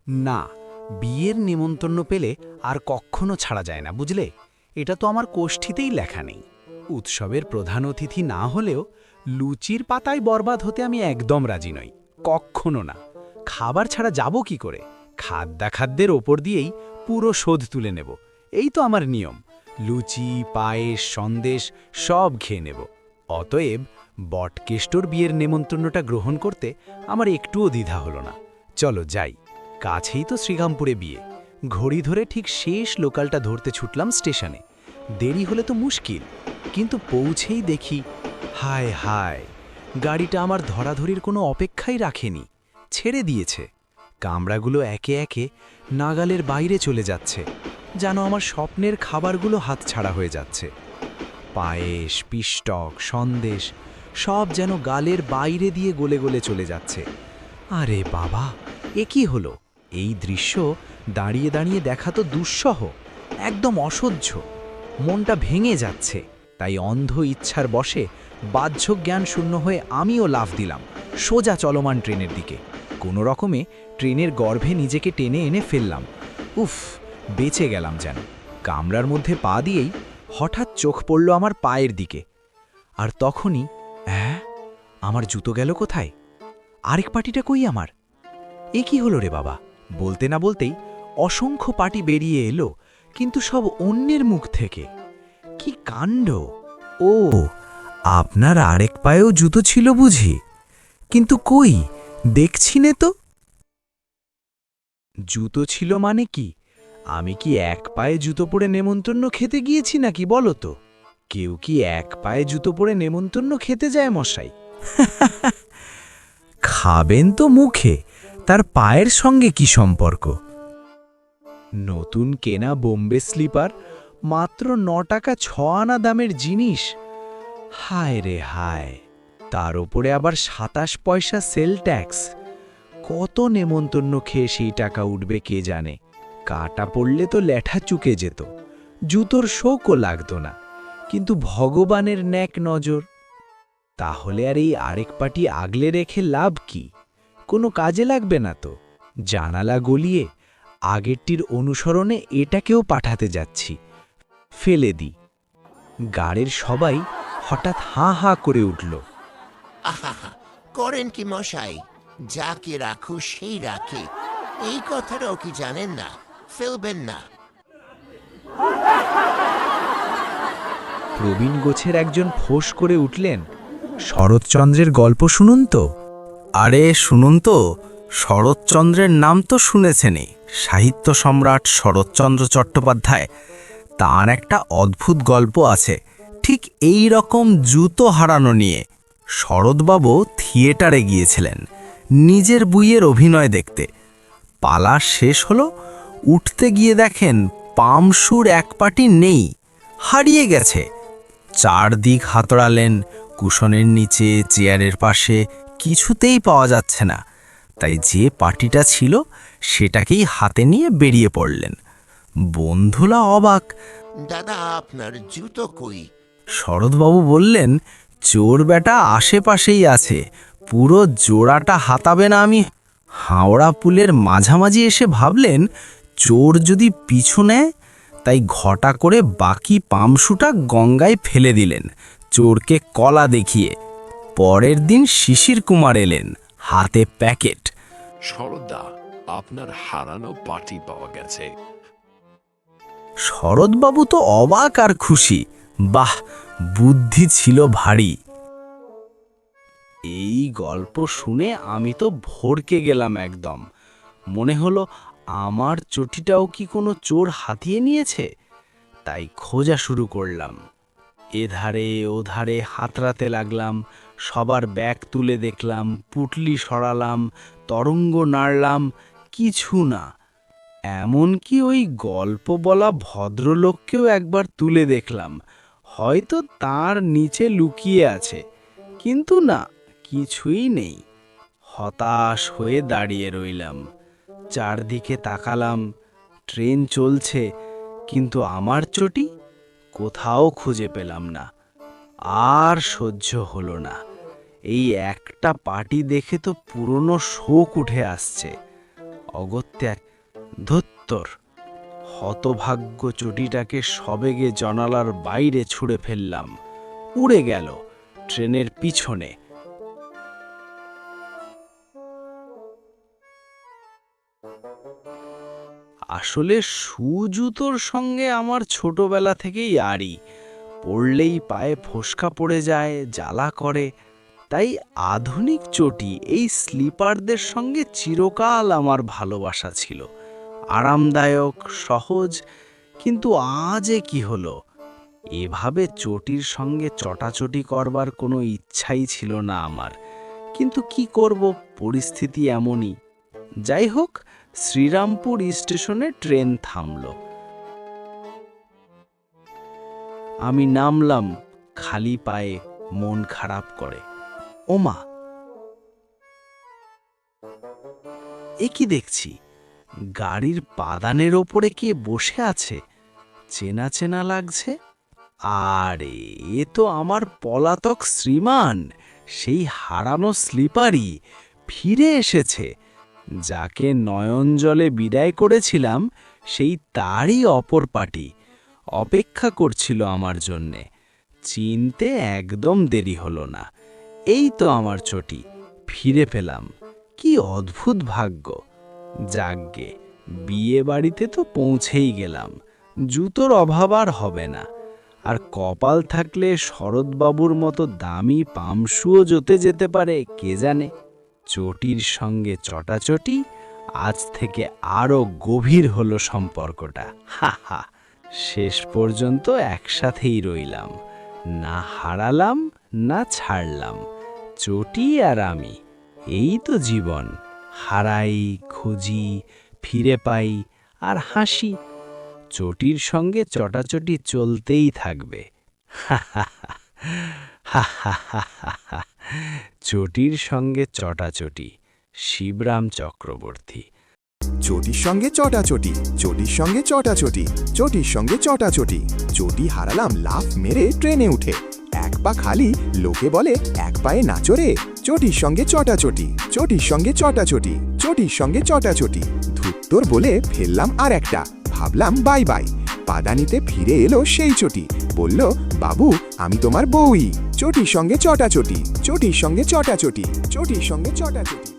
না, বিয়ের নিমন্ত্রণ পেলে আর কখনো ছাড়া যায় না, বুঝলে? এটা তো আমার কোষ্ঠীতেই লেখা নেই। উৎসবের প্রধান অতিথি না হলেও লুচির পাতায় বরবাদ হতে আমি একদম রাজি নই, কখনো না। খাবার ছাড়া যাব কি করে? খাদ্যাখাদ্যের ওপর দিয়েই পুরো শোধ তুলে নেব, এই তো আমার নিয়ম। লুচি, পায়েস, সন্দেশ সব খেয়ে নেব। অতএব বটকেষ্টর বিয়ের নেমন্ত্রণটা গ্রহণ করতে আমার একটুও দ্বিধা হলো না। চলো যাই, কাছেই তো শ্রীরামপুরে বিয়ে। ঘড়ি ধরে ঠিক শেষ লোকালটা ধরতে ছুটলাম স্টেশনে। দেরি হলে তো মুশকিল, কিন্তু পৌঁছেই দেখি, হায় হায়, গাড়িটা আমার ধরাধরির কোনো অপেক্ষাই রাখেনি, ছেড়ে দিয়েছে। কামরাগুলো একে একে নাগালের বাইরে চলে যাচ্ছে, যেন আমার স্বপ্নের খাবারগুলো হাতছাড়া হয়ে যাচ্ছে। পায়েস, পিষ্টক, সন্দেশ সব যেন গালের বাইরে দিয়ে গলে গলে চলে যাচ্ছে। আরে বাবা, এ কি হলো? এই দৃশ্য দাঁড়িয়ে দাঁড়িয়ে দেখা তো দুঃসহ, একদম অসহ্য। মনটা ভেঙে যাচ্ছে, তাই অন্ধ ইচ্ছার বশে বাহ্য জ্ঞান শূন্য হয়ে আমিও লাফ দিলাম সোজা চলমান ট্রেনের দিকে। কোনো রকমে ট্রেনের গর্ভে নিজেকে টেনে এনে ফেললাম। উফ, বেঁচে গেলাম যেন। কামরার মধ্যে পা দিয়েই হঠাৎ চোখ পড়ল আমার পায়ের দিকে। আর তখনই, হ্যাঁ, আমার জুতো গেল কোথায়? আরেক পাটিটা কই আমার? এ কি হলো রে বাবা? বলতে না বলতেই অসংখ্য পাটি বেরিয়ে এলো, কিন্তু সব অন্যের মুখ থেকে। কি কাণ্ড! ও, আপনার আরেক পায়েও জুতো ছিল বুঝি? কিন্তু কই, দেখছি নে তো। জুতো ছিল মানে কি? আমি কি এক পায়ে জুতো পরে নেমন্তন্ন খেতে গিয়েছি নাকি বলো তো? কেউ কি এক পায়ে জুতো পরে নেমন্তন্ন খেতে যায় মশাই? খাবেন তো মুখে, তার পায়ের সঙ্গে কি সম্পর্ক? নতুন কেনা বোম্বে স্লিপার, মাত্র ৯ টাকা ৬ আনা দামের জিনিস। হায় রে হায়, তার ওপরে আবার ২৭ পয়সা সেল ট্যাক্স। কত নেমন্তন্ন খেয়ে সেই টাকা উঠবে কে জানে। কাটা পড়লে তো ল্যাঠা চুকে যেত, জুতোর শোকও লাগতো না। কিন্তু ভগবানের ন্যাক নজর। তাহলে আর এই আরেক পাটি আগলে রেখে লাভ কি? কোনো কাজে লাগবে না তো। জানালা গলিয়ে আগেরটির অনুসরণে এটাকেও পাঠাতে যাচ্ছি, ফেলে দি। গাড়ির সবাই হঠাৎ হাঁ হাঁ করে উঠল। আহা, করেন কি মশাই? যাকে রাখো সেই রাখে, এই কথাটাও কি জানেন না? ফেলবেন না। প্রবীণ গোছের একজন ফোঁস করে উঠলেন, শরৎচন্দ্রের গল্প শুনুন তো। আরে শুনুন তো, শরৎচন্দ্রের নাম তো শুনেছেনই, সাহিত্য সম্রাট শরৎচন্দ্র চট্টোপাধ্যায়। তার একটা অদ্ভুত গল্প আছে ঠিক এই রকম জুতো হারানো নিয়ে। শরৎবাবু থিয়েটারে গিয়েছিলেন নিজের বইয়ের অভিনয় দেখতে। পালা শেষ হলো, উঠতে গিয়ে দেখেন পামসুর এক পাটি নেই, হারিয়ে গেছে। চারদিক হাতড়ালেন, কুশনের নিচে, চেয়ারের পাশে, কিছুতেই পাওয়া যাচ্ছে না। তাই যে পাটিটা ছিল সেটাকেই হাতে নিয়ে বেরিয়ে পড়লেন। বন্ধুলা অবাক। দাদা, আপনার জুতো কই? শরৎবাবু বললেন, চোর বেটা আশেপাশেই আছে, পুরো জোড়াটা হাতাবে না আমি? হাওড়া পুলের মাঝামাঝি এসে ভাবলেন চোর যদি পিছু নেয়, তাই ঘটা করে বাকি পামসুটা গঙ্গায় ফেলে দিলেন চোরকে কলা দেখিয়ে। পরের দিন শিশির কুমার এলেন, হাতে প্যাকেট। শরৎদা, আপনার হারানো পাটি পাওয়া গেছে। শরৎবাবু তো অবাক আর খুশি। বাহ, বুদ্ধি ছিল ভারী। এই গল্প শুনে আমি তো ভড়কে গেলাম একদম। মনে হলো আমার চটিটাও কি কোনো চোর হাতিয়ে নিয়েছে। তাই খোঁজা শুরু করলাম। এধারে ওধারে হাতড়াতে লাগলাম, সবার ব্যাগ তুলে দেখলাম, পুটলি সরালাম, তরঙ্গ নাড়লাম, কিছু না। এমনকি ওই গল্প বলা ভদ্রলোককেও একবার তুলে দেখলাম, হয়তো তার নিচে লুকিয়ে আছে, কিন্তু না, কিছুই নেই। হতাশ হয়ে দাঁড়িয়ে রইলাম, চারদিকে তাকালাম। ট্রেন চলছে, কিন্তু আমার চটি কোথাও খুঁজে পেলাম না। আর সহ্য হলো না, এই একটা পাটি দেখে তো পুরনো শোক উঠে আসছে। অগত্যা ধুত্তর, হতভাগ্য চটিটাকে সবেগে জানালার বাইরে ছুঁড়ে ফেললাম। উড়ে গেল ট্রেনের পিছনে। আসলে জুতোর সঙ্গে আমার ছোটবেলা থেকেই আড়ি, পড়লেই পায়ে ফোসকা পড়ে যায়, জ্বালা করে। তাই আধুনিক চটি এই স্লিপারদের সঙ্গে চিরকাল আমার ভালোবাসা ছিল। আরামদায়ক, সহজ। কিন্তু আজ কি হলো? এভাবে চটির সঙ্গে চটাচটি করবার কোনো ইচ্ছাই ছিল না আমার। কিন্তু কি করব, পরিস্থিতি এমনই। যাই হোক, শ্রীরামপুর স্টেশনে ট্রেন থামল। আমি নামলাম খালি পায়ে, মন খারাপ করে। ওমা, এ কি দেখছি? গাড়ির পাদানের ওপরে কে বসে আছে? চেনা চেনা লাগছে। আরে, এ তো আমার পলাতক শ্রীমান, সেই হারানো স্লিপারই ফিরে এসেছে। যাকে নয়ন জলে বিদায় করেছিলাম, সেই তারই অপর পাটি অপেক্ষা করছিল আমার জন্যে। চিনতে একদম দেরি হলো না। এই তো আমার চটি, ফিরে পেলাম। কি অদ্ভুত ভাগ্য! যাগ্গে, বিয়ে বাড়িতে তো পৌঁছেই গেলাম। জুতোর অভাব আর হবে না। আর কপাল থাকলে শরৎবাবুর মতো দামি পামশুও জোতে যেতে পারে, কে জানে। চটির সঙ্গে চটাচটি, আজ থেকে আরো গভীর হলো সম্পর্কটা। হা হা, শেষ পর্যন্ত একসাথেই রইলাম। না হারালাম, না ছাড়লাম। চটি আর আমি, এই তো জীবন। হারাই, খুঁজি, ফিরে পাই, আর হাসি। চটির সঙ্গে চটাচটি চলতেই থাকবে। হা হা হা হা হা হা হা। চটির সঙ্গে চটাচটি, শিবরাম চক্রবর্তী। চটির সঙ্গে চটাচটি, চটির সঙ্গে চটাচটি, চটির সঙ্গে চটাচটি। চটি হারালাম লাফ মেরে ট্রেনে উঠে। এক পা খালি, লোকে বলে এক পায়ে নাচো রে। চটির সঙ্গে চটাচটি, চটির সঙ্গে চটাচটি, চটির সঙ্গে চটাচটি। ধুত্তর বলে ফেললাম আর একটা, ভাবলাম বাই বাই। পাদানিতে ফিরে এলো সেই চটি, বলল, বাবু আমি তোমার বউই। চটির সঙ্গে চটাচটি, চটির সঙ্গে চটাচটি, চটির সঙ্গে চটাচটি।